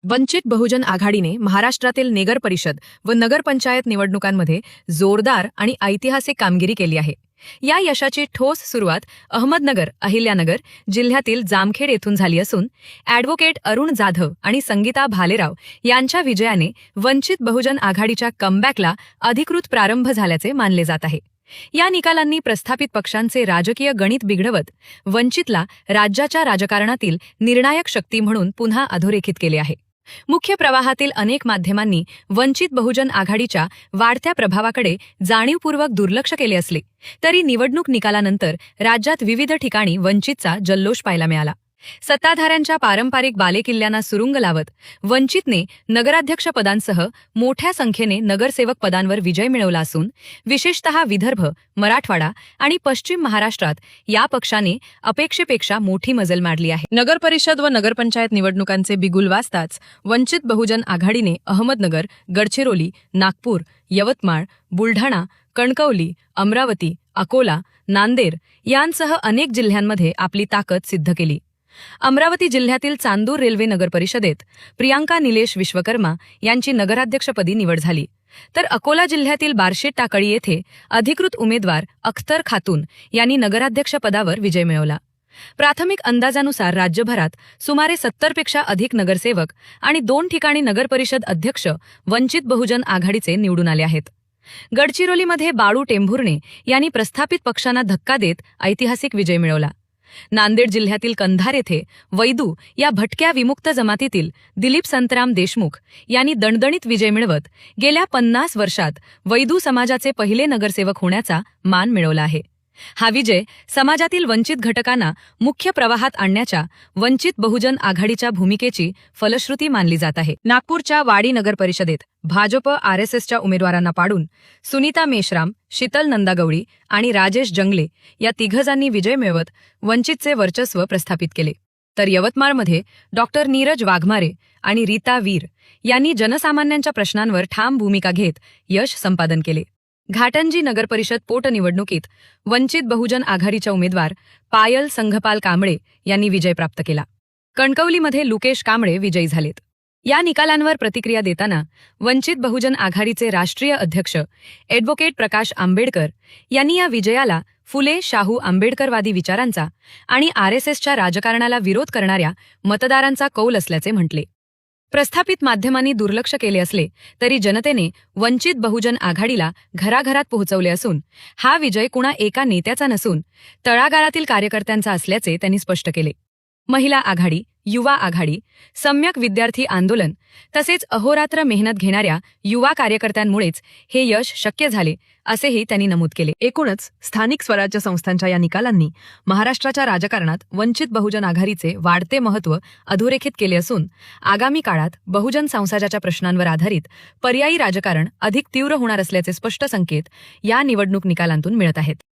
वंचित बहुजन आघाडीने महाराष्ट्रातील नगर परिषद व नगरपंचायत निवडणुकांमध्ये जोरदार आणि ऐतिहासिक कामगिरी केली आहे। या यशाची ठोस सुरुवात अहमदनगर, अहिल्यानगर जिल्ह्यातील जामखेड येथून झाली असून ॲडव्होकेट अरुण जाधव आणि संगीता भालेराव यांच्या विजयाने वंचित बहुजन आघाडीच्या कमबॅकला अधिकृत प्रारंभ झाल्याचे मानले जात आहे। या निकालांनी प्रस्थापित पक्षांचे राजकीय गणित बिघडवत वंचितला राज्याच्या राजकारणातील निर्णायक शक्ती म्हणून पुन्हा अधोरेखित केले आहे। मुख्य प्रवाहातील अनेक माध्यमांनी वंचित बहुजन आघाडीच्या वाढत्या प्रभावाकडे जाणीवपूर्वक दुर्लक्ष केले असले तरी निवडणूक निकालानंतर राज्यात विविध ठिकाणी वंचितचा जल्लोष पाहायला मिळाला। सत्ताधाऱ्यांच्या पारंपरिक बालेकिल्ल्यांना सुरुंग लावत वंचितने नगराध्यक्ष पदांसह मोठ्या संख्येने नगरसेवक पदांवर विजय मिळवला असून विशेषतः विदर्भ, मराठवाडा आणि पश्चिम महाराष्ट्रात या पक्षाने अपेक्षेपेक्षा मोठी मजल मारली आहे। नगरपरिषद व नगरपंचायत निवडणुकांचे बिगुल वाजताच वंचित बहुजन आघाडीने अहमदनगर, गडचिरोली, नागपूर, यवतमाळ, बुलढाणा, कणकवली, अमरावती, अकोला, नांदेड यांसह अनेक जिल्ह्यांमध्ये आपली ताकद सिद्ध केली। अमरावती जिल्ह्यातील चांदूर रेल्वे नगरपरिषदेत प्रियांका निलेश विश्वकर्मा यांची नगराध्यक्षपदी निवड झाली, तर अकोला जिल्ह्यातील बार्शी टाकळी येथे अधिकृत उमेदवार अख्तर खातून यांनी नगराध्यक्षपदावर विजय मिळवला। प्राथमिक अंदाजानुसार राज्यभरात सुमारे 70 पेक्षा अधिक नगरसेवक आणि 2 ठिकाणी नगरपरिषद अध्यक्ष वंचित बहुजन आघाडीचे निवडून आले आहेत। गडचिरोलीमध्ये बाळू टेंभुर्णे यांनी प्रस्थापित पक्षांना धक्का देत ऐतिहासिक विजय मिळवला। नांदेड जिल्ह्यातील कंधार येथे वैदू या भटक्या विमुक्त जमातीतील दिलीप संतराम देशमुख यांनी दणदणीत विजय मिळवत गेल्या 50 वर्षात वैदू समाजाचे पहिले नगरसेवक होण्याचा मान मिळवला आहे। हा विजय समाजातील वंचित घटकांना मुख्य प्रवाहात आणण्याच्या वंचित बहुजन आघाडीच्या भूमिकेची फलश्रुती मानली जात आहे। नागपूरच्या वाडी नगर परिषदेत भाजप आरएसएसच्या उमेदवारांना पाडून सुनीता मेश्राम, शीतल नंदागौडी आणि राजेश जंगले या तिघजांनी विजय मिळवत वंचितचे वर्चस्व प्रस्थापित केले, तर यवतमाळमध्ये डॉक्टर नीरज वाघमारे आणि रीता वीर यांनी जनसामान्यांच्या प्रश्नांवर ठाम भूमिका घेत यश संपादन केले। घाटंजी नगरपरिषद पोटनिवडणुकीत वंचित बहुजन आघाडीच्या उमेदवार पायल संघपाल कांबळे यांनी विजय प्राप्त केला। कणकवलीमध्ये लुकेश कांबळे विजयी झालेत। या निकालांवर प्रतिक्रिया देताना वंचित बहुजन आघाडीचे राष्ट्रीय अध्यक्ष ॲडव्होकेट प्रकाश आंबेडकर यांनी या विजयाला फुले शाहू आंबेडकरवादी विचारांचा आणि आरएसएसच्या राजकारणाला विरोध करणाऱ्या मतदारांचा कौल असल्याचे म्हटले। प्रस्थापित माध्यमांनी दुर्लक्ष केले असले तरी जनतेने वंचित बहुजन आघाडीला घराघरात पोहोचवले असून हा विजय कुणा एका नेत्याचा नसून तळागाळातील कार्यकर्त्यांचा असल्याचे त्यांनी स्पष्ट केले। महिला आघाडी, युवा आघाडी, सम्यक विद्यार्थी आंदोलन तसेच अहोरात्र मेहनत घेणाऱ्या युवा कार्यकर्त्यांमुळेच हे यश शक्य झाले असेही त्यांनी नमूद केले। एकूणच स्थानिक स्वराज्य संस्थांच्या या निकालांनी महाराष्ट्राच्या राजकारणात वंचित बहुजन आघाडीचे वाढते महत्त्व अधोरेखित केले असून आगामी काळात बहुजन समाजाच्या प्रश्नांवर आधारित पर्यायी राजकारण अधिक तीव्र होणार असल्याचे स्पष्ट संकेत या निवडणूक निकालांतून मिळत आहेत।